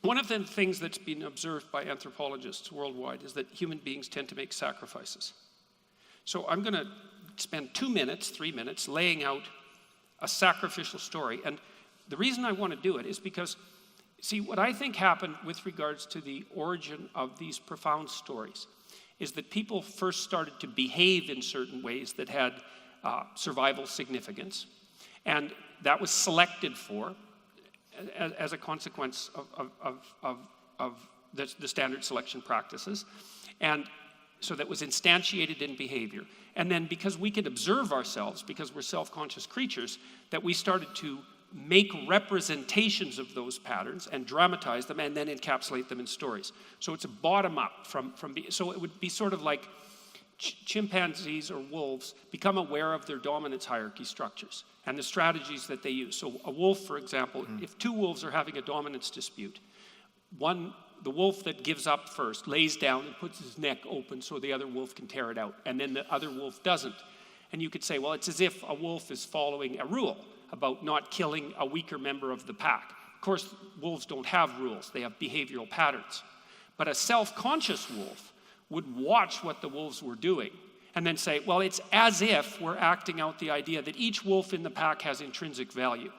One of the things that's been observed by anthropologists worldwide is that human beings tend to make sacrifices. So I'm going to spend 2 minutes, 3 minutes, laying out a sacrificial story. And the reason I want to do it is because, see, what I think happened with regards to the origin of these profound stories is that people first started to behave in certain ways that had survival significance. And that was selected for as a consequence of the standard selection practices. And so that was instantiated in behavior. And then because we could observe ourselves, because we're self-conscious creatures, that we started to make representations of those patterns and dramatize them and then encapsulate them in stories. So it's a bottom-up so it would be sort of like chimpanzees or wolves become aware of their dominance hierarchy structures and the strategies that they use. So a wolf, for example, if two wolves are having a dominance dispute, the wolf that gives up first lays down and puts his neck open so the other wolf can tear it out, and then the other wolf doesn't. And you could say, well, it's as if a wolf is following a rule about not killing a weaker member of the pack. Of course, wolves don't have rules. They have behavioral patterns. But a self-conscious wolf would watch what the wolves were doing and then say, well, it's as if we're acting out the idea that each wolf in the pack has intrinsic value.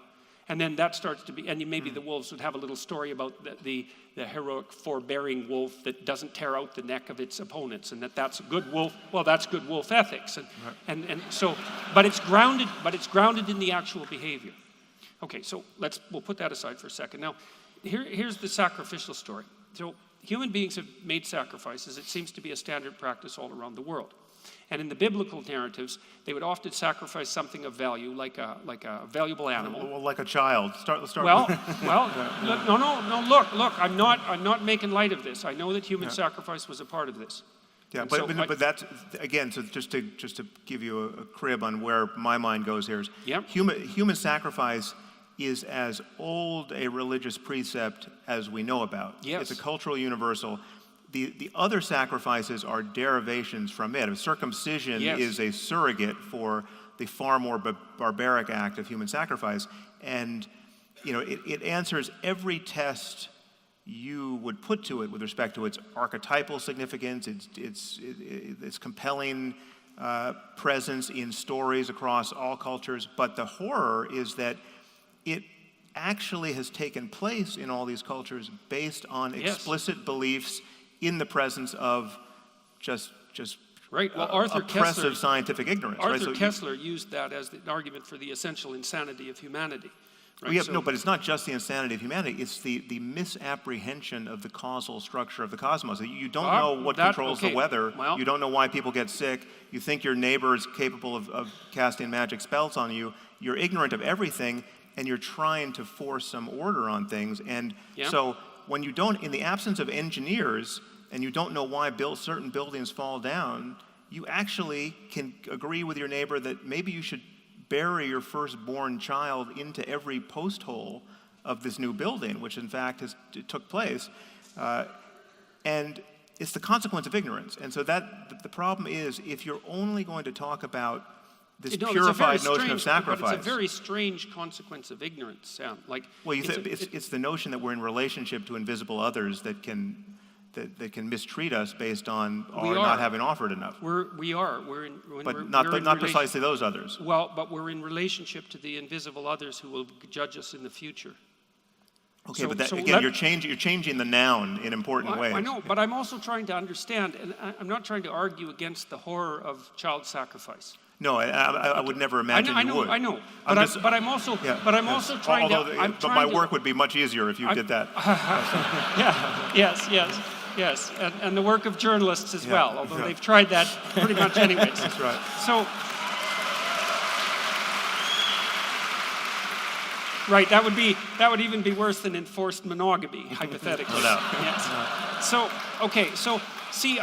And then that starts to be, and maybe the wolves would have a little story about the heroic forbearing wolf that doesn't tear out the neck of its opponents, and that's a good wolf. Well, that's good wolf ethics, and so, but it's grounded in the actual behavior. Okay, so we'll put that aside for a second. Now, here's the sacrificial story. So human beings have made sacrifices. It seems to be a standard practice all around the world. And in the biblical narratives, they would often sacrifice something of value, like a valuable animal. Well, like a child. Let's start. Well, look. I'm not making light of this. I know that human sacrifice was a part of this. Yeah, but that's again. So just to give you a crib on where my mind goes here is human sacrifice is as old a religious precept as we know about. Yes. It's a cultural universal. The other sacrifices are derivations from it. Circumcision is a surrogate for the far more barbaric act of human sacrifice. And it answers every test you would put to it with respect to its archetypal significance, its compelling presence in stories across all cultures. But the horror is that it actually has taken place in all these cultures based on explicit beliefs in the presence of just right. Well, oppressive scientific ignorance. Arthur Kessler used that as an argument for the essential insanity of humanity. Right? No, but it's not just the insanity of humanity. It's the misapprehension of the causal structure of the cosmos. You don't know what controls the weather. Well, you don't know why people get sick. You think your neighbor is capable of casting magic spells on you. You're ignorant of everything, and you're trying to force some order on things. And so when you don't, in the absence of engineers, and you don't know why certain buildings fall down, you actually can agree with your neighbor that maybe you should bury your firstborn child into every post hole of this new building, which in fact took place. And it's the consequence of ignorance. And so the problem is, if you're only going to talk about this purified notion of sacrifice. But it's a very strange consequence of ignorance, Sam. It's the notion that we're in relationship to invisible others that can mistreat us based on our not having offered enough. We are. But not precisely those others. Well, but we're in relationship to the invisible others who will judge us in the future. Okay, you're changing the noun in important ways. I know, but I'm also trying to understand, and I'm not trying to argue against the horror of child sacrifice. No, I would never imagine you would. I know. But I'm also trying to. But my work would be much easier if you did that. Yes, and the work of journalists as well. Although they've tried that pretty much anyways. That's right. So. Right, that would even be worse than enforced monogamy, hypothetically. No doubt. Yes. So see,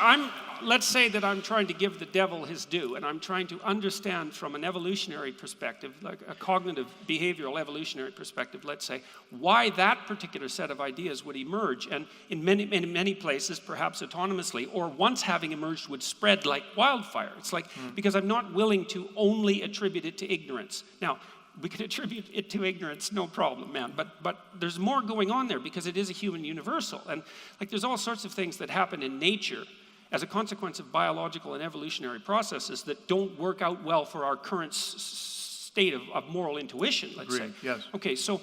let's say that I'm trying to give the devil his due, and I'm trying to understand from an evolutionary perspective, like a cognitive behavioral evolutionary perspective, let's say, why that particular set of ideas would emerge, and in many places, perhaps autonomously, or once having emerged would spread like wildfire. It's like, because I'm not willing to only attribute it to ignorance. Now, we can attribute it to ignorance, no problem, man. But there's more going on there because it is a human universal. And like there's all sorts of things that happen in nature as a consequence of biological and evolutionary processes that don't work out well for our current state of moral intuition, let's say. Yes. Okay, so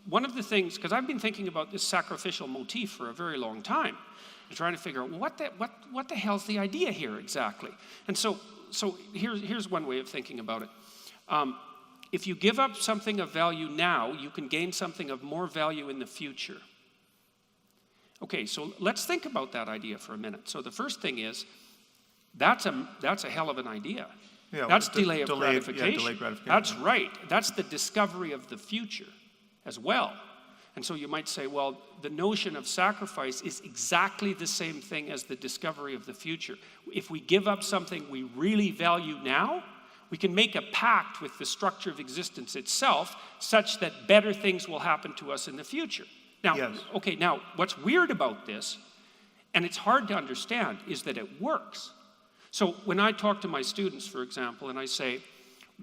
one of the things, because I've been thinking about this sacrificial motif for a very long time, and trying to figure out, well, what the hell's the idea here exactly? And so here's one way of thinking about it. If you give up something of value now, you can gain something of more value in the future. Okay, so let's think about that idea for a minute. So the first thing is, that's a hell of an idea. Yeah, that's delayed gratification. Yeah, delayed gratification. That's right. That's the discovery of the future as well. And so you might say, well, the notion of sacrifice is exactly the same thing as the discovery of the future. If we give up something we really value now, we can make a pact with the structure of existence itself such that better things will happen to us in the future. Now, yes. Okay, now what's weird about this, and it's hard to understand, is that it works. So when I talk to my students, for example, and I say,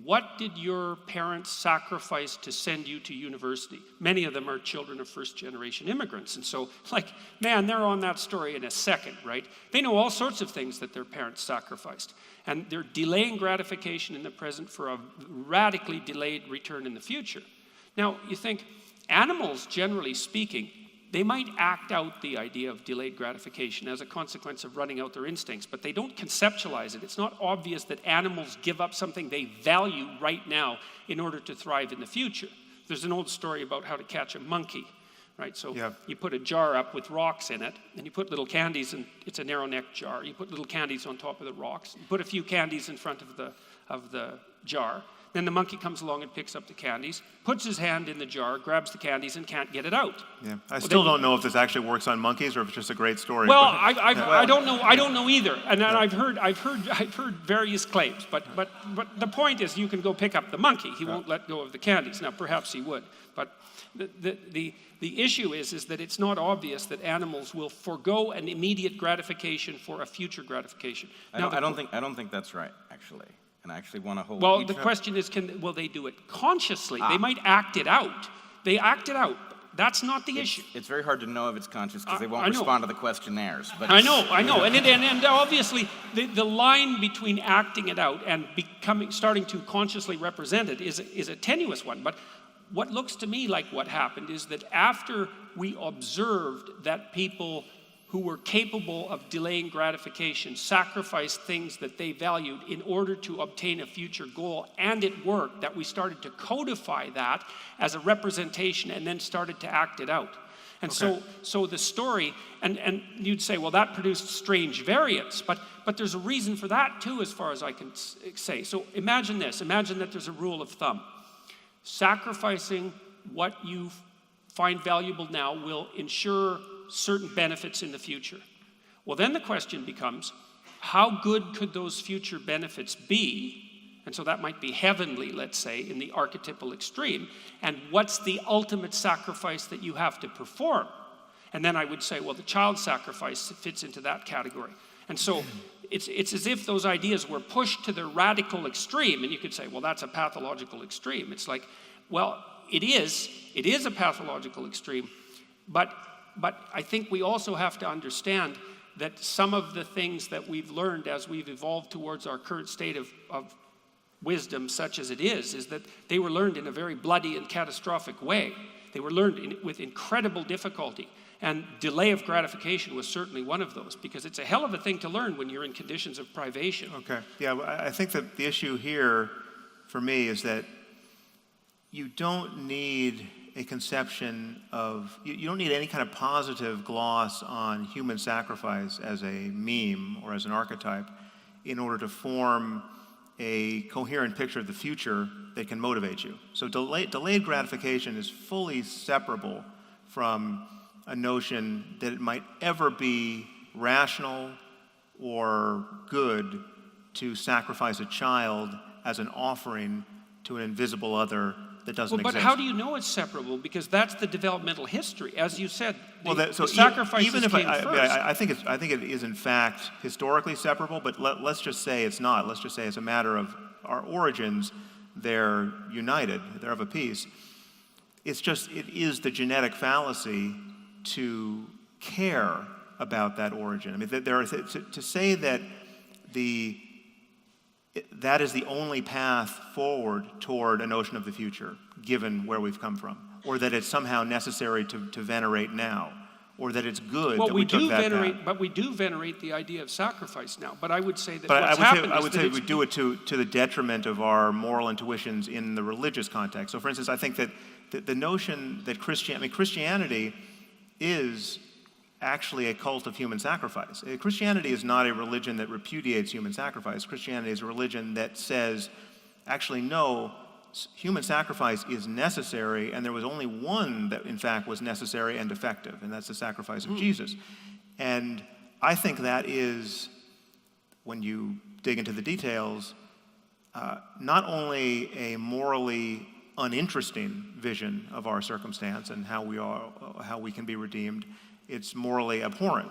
what did your parents sacrifice to send you to university? Many of them are children of first-generation immigrants. And so, like, man, they're on that story in a second, right? They know all sorts of things that their parents sacrificed. And they're delaying gratification in the present for a radically delayed return in the future. Now, you think, animals, generally speaking, they might act out the idea of delayed gratification as a consequence of running out their instincts, but they don't conceptualize it. It's not obvious that animals give up something they value right now in order to thrive in the future. There's an old story about how to catch a monkey, right? So you put a jar up with rocks in it, and you put little candies, and it's a narrow-necked jar. You put little candies on top of the rocks. You put a few candies in front of the jar. Then the monkey comes along and picks up the candies, puts his hand in the jar, grabs the candies, and can't get it out. Yeah, I still don't know if this actually works on monkeys or if it's just a great story. Well, I don't know. I don't know either. And I've heard various claims. But the point is, you can go pick up the monkey. He won't let go of the candies. Now, perhaps he would. But the issue is that it's not obvious that animals will forego an immediate gratification for a future gratification. I don't think that's right, actually. And I actually want to hold. Well, the question is, will they do it consciously? They might act it out. They act it out. That's not the issue. It's very hard to know if it's conscious because they won't respond to the questionnaires. But I know. And obviously, the line between acting it out and starting to consciously represent it is a tenuous one. But what looks to me like what happened is that after we observed that people who were capable of delaying gratification sacrificed things that they valued in order to obtain a future goal, and it worked, that we started to codify that as a representation and then started to act it out. And so the story, and you'd say, well, that produced strange variants, but there's a reason for that too, as far as I can say. So imagine this. Imagine that there's a rule of thumb. Sacrificing what you find valuable now will ensure certain benefits in the future. Well, then the question becomes, how good could those future benefits be? And so that might be heavenly, let's say, in the archetypal extreme. And what's the ultimate sacrifice that you have to perform? And then I would say, well, the child sacrifice fits into that category. And so it's as if those ideas were pushed to the radical extreme. And you could say, well, that's a pathological extreme. It's like, well, it is a pathological extreme, but I think we also have to understand that some of the things that we've learned as we've evolved towards our current state of wisdom, such as it is that they were learned in a very bloody and catastrophic way. They were learned with incredible difficulty. And delay of gratification was certainly one of those, because it's a hell of a thing to learn when you're in conditions of privation. Okay, yeah, I think that the issue here for me is that you don't need a conception of, you don't need any kind of positive gloss on human sacrifice as a meme or as an archetype in order to form a coherent picture of the future that can motivate you. So delayed gratification is fully separable from a notion that it might ever be rational or good to sacrifice a child as an offering to an invisible other that doesn't exist. But how do you know it's separable? Because that's the developmental history. As you said, the sacrifices even if came first. I think it is in fact historically separable, but let's just say it's not. Let's just say it's a matter of our origins. they're united, they're of a piece. It is the genetic fallacy to care about that origin. I mean, to say that that is the only path forward toward a notion of the future, given where we've come from, or that it's somehow necessary to venerate now, or that it's good that we took that path. But we do venerate the idea of sacrifice now. But I would say that I would say we do it to the detriment of our moral intuitions in the religious context. So, for instance, I think that the notion that Christianity is actually a cult of human sacrifice. Christianity is not a religion that repudiates human sacrifice. Christianity is a religion that says, actually, no, human sacrifice is necessary, and there was only one that, in fact, was necessary and effective, and that's the sacrifice of Jesus. And I think that is, when you dig into the details, not only a morally uninteresting vision of our circumstance and how we can be redeemed, it's morally abhorrent.